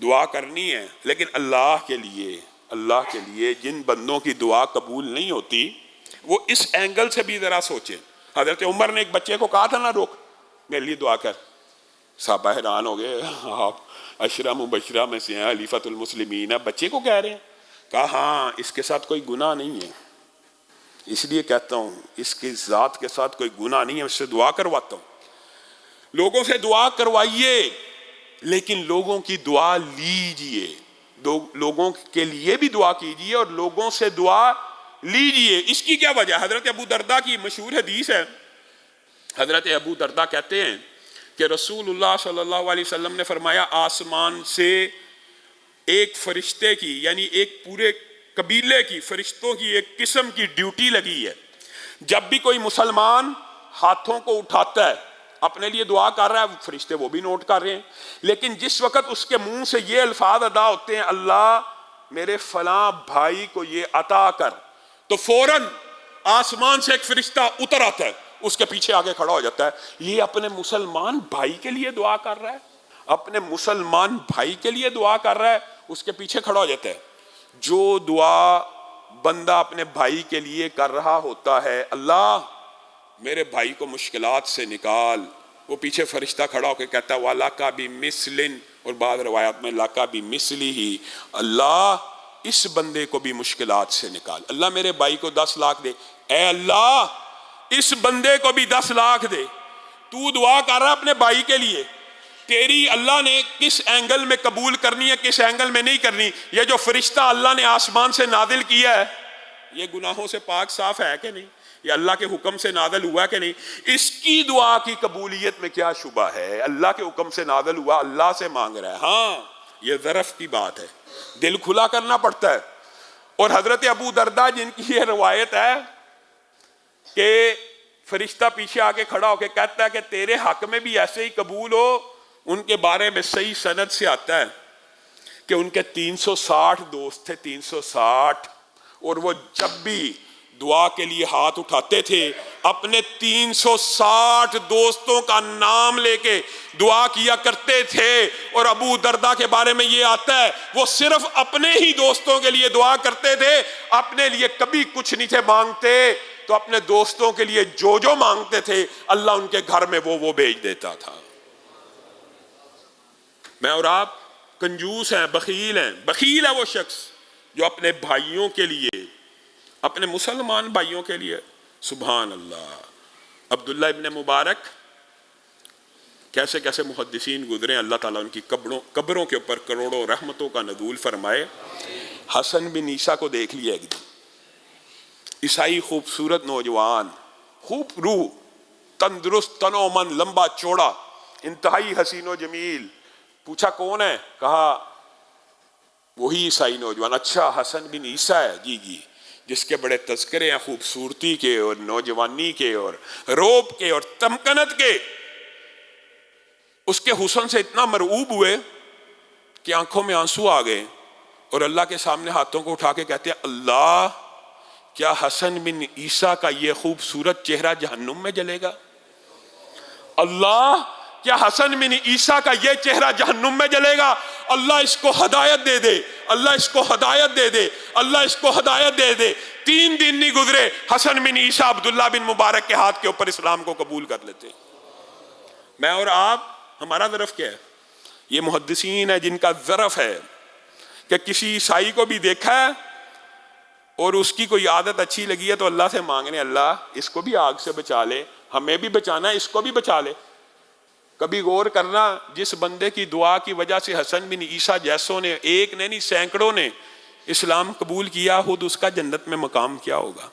دعا کرنی ہے، لیکن اللہ کے لیے جن بندوں کی دعا قبول نہیں ہوتی وہ اس اینگل سے بھی ذرا سوچیں۔ حضرت عمر نے ایک بچے کو کہا تھا نا، روک میرے لیے دعا کر، صحابہ حیران ہو گئے، آپ عشرہ مبشرہ میں سے ہیں، خلیفۃ المسلمین، بچے کو کہہ رہے ہیں؟ کہا ہاں اس کے ساتھ کوئی گناہ نہیں ہے، اس لیے کہتا ہوں اس کی ذات کے ساتھ کوئی گناہ نہیں ہے، اس سے دعا کرواتا ہوں۔ لوگوں سے دعا کروائیے لیکن لوگوں کی دعا لیجئے، لوگوں کے لیے بھی دعا کیجئے اور لوگوں سے دعا لیجئے۔ اس کی کیا وجہ؟ حضرت ابو درداء کی مشہور حدیث ہے، حضرت ابو درداء کہتے ہیں کہ رسول اللہ صلی اللہ علیہ وسلم نے فرمایا آسمان سے ایک فرشتے کی، یعنی ایک پورے قبیلے کی فرشتوں کی ایک قسم کی ڈیوٹی لگی ہے، جب بھی کوئی مسلمان ہاتھوں کو اٹھاتا ہے اپنے لیے دعا کر رہا ہے، فرشتے وہ بھی نوٹ کر رہے ہیں، لیکن جس وقت اس کے منہ سے یہ الفاظ ادا ہوتے ہیں اللہ میرے فلاں بھائی کو یہ عطا کر، تو فوراً آسمان سے ایک فرشتہ اتر آتا ہے، اس کے پیچھے آگے کھڑا ہو جاتا ہے، یہ اپنے مسلمان بھائی کے لیے دعا کر رہا ہے، اپنے مسلمان بھائی کے لیے دعا کر رہا ہے، اس کے پیچھے کھڑا ہو جاتا ہے۔ جو دعا بندہ اپنے بھائی کے لیے کر رہا ہوتا ہے، اللہ میرے بھائی کو مشکلات سے نکال، وہ پیچھے فرشتہ کھڑا ہو کے کہتا ہے وَلَكَ بِمِثْلٍ، اور بعض روایات میں لَكَ بِمِثْلِهِ، اللہ اس بندے کو بھی مشکلات سے نکال، اللہ میرے بھائی کو 10 لاکھ دے، اے اللہ اس بندے کو بھی 10 لاکھ دے۔ تو دعا کر رہا اپنے بھائی کے لیے، تیری اللہ نے کس اینگل میں قبول کرنی ہے کس اینگل میں نہیں کرنی، یہ جو فرشتہ اللہ نے آسمان سے نازل کیا ہے یہ گناہوں سے پاک صاف ہے کہ نہیں، یہ اللہ کے حکم سے نازل ہوا کہ نہیں، اس کی دعا کی قبولیت میں کیا شبہ ہے؟ اللہ کے حکم سے نازل ہوا، اللہ سے مانگ رہا ہے۔ ہاں یہ ظرف کی بات ہے، دل کھلا کرنا پڑتا ہے۔ اور حضرت ابو درداء جن کی یہ روایت ہے کہ فرشتہ پیچھے آگے کھڑا ہو کے کہتا ہے کہ تیرے حق میں بھی ایسے ہی قبول ہو، ان کے بارے میں صحیح سند سے آتا ہے کہ ان کے 360 دوست تھے، 360، اور وہ جب بھی دعا کے لیے ہاتھ اٹھاتے تھے اپنے 360 دوستوں کا نام لے کے دعا کیا کرتے تھے۔ اور ابو درداء کے بارے میں یہ آتا ہے وہ صرف اپنے ہی دوستوں کے لیے دعا کرتے تھے، اپنے لیے کبھی کچھ نہیں تھے مانگتے، تو اپنے دوستوں کے لیے جو جو مانگتے تھے اللہ ان کے گھر میں وہ بھیج دیتا تھا۔ میں اور آپ کنجوس ہیں، بخیل ہیں۔ بخیل ہے وہ شخص جو اپنے بھائیوں کے لیے، اپنے مسلمان بھائیوں کے لیے، سبحان اللہ۔ عبداللہ ابن مبارک، کیسے کیسے محدثین گزرے، اللہ تعالیٰ ان کی قبروں کے اوپر کروڑوں رحمتوں کا نزول فرمائے۔ حسن بن عیسیٰ کو دیکھ لیا ایک دن، عیسائی خوبصورت نوجوان، خوب روح، تندرست، تن و من، لمبا چوڑا، انتہائی حسین و جمیل۔ پوچھا کون ہے؟ کہا وہی عیسائی نوجوان۔ اچھا حسن بن عیسیٰ ہے؟ جی جی، جس کے بڑے تذکرے ہیں خوبصورتی کے اور نوجوانی کے اور روب کے اور تمکنت کے۔ اس کے حسن سے اتنا مرعوب ہوئے کہ آنکھوں میں آنسو آ گئے اور اللہ کے سامنے ہاتھوں کو اٹھا کے کہتے ہیں اللہ کیا حسن بن عیسیٰ کا یہ خوبصورت چہرہ جہنم میں جلے گا؟ اللہ کیا حسن بن عیسیٰ کا یہ چہرہ جہنم میں جلے گا؟ اللہ اس کو ہدایت دے دے، اللہ اس کو ہدایت دے دے، اللہ اس کو ہدایت دے دے۔ 3 دن نہیں گزرے حسن بن عیسیٰ عبداللہ بن مبارک کے ہاتھ کے اوپر اسلام کو قبول کر لیتے۔ میں اور آپ، ہمارا ظرف کیا ہے؟ یہ محدثین ہے جن کا ظرف ہے کہ کسی عیسائی کو بھی دیکھا ہے اور اس کی کوئی عادت اچھی لگی ہے تو اللہ سے مانگنے اللہ اس کو بھی آگ سے بچا لے، ہمیں بھی بچانا ہے، اس کو بھی بچا لے۔ کبھی غور کرنا جس بندے کی دعا کی وجہ سے حسن بن عیسیٰ جیسوں نے، ایک نے نہیں سینکڑوں نے اسلام قبول کیا، خود اس کا جنت میں مقام کیا ہوگا۔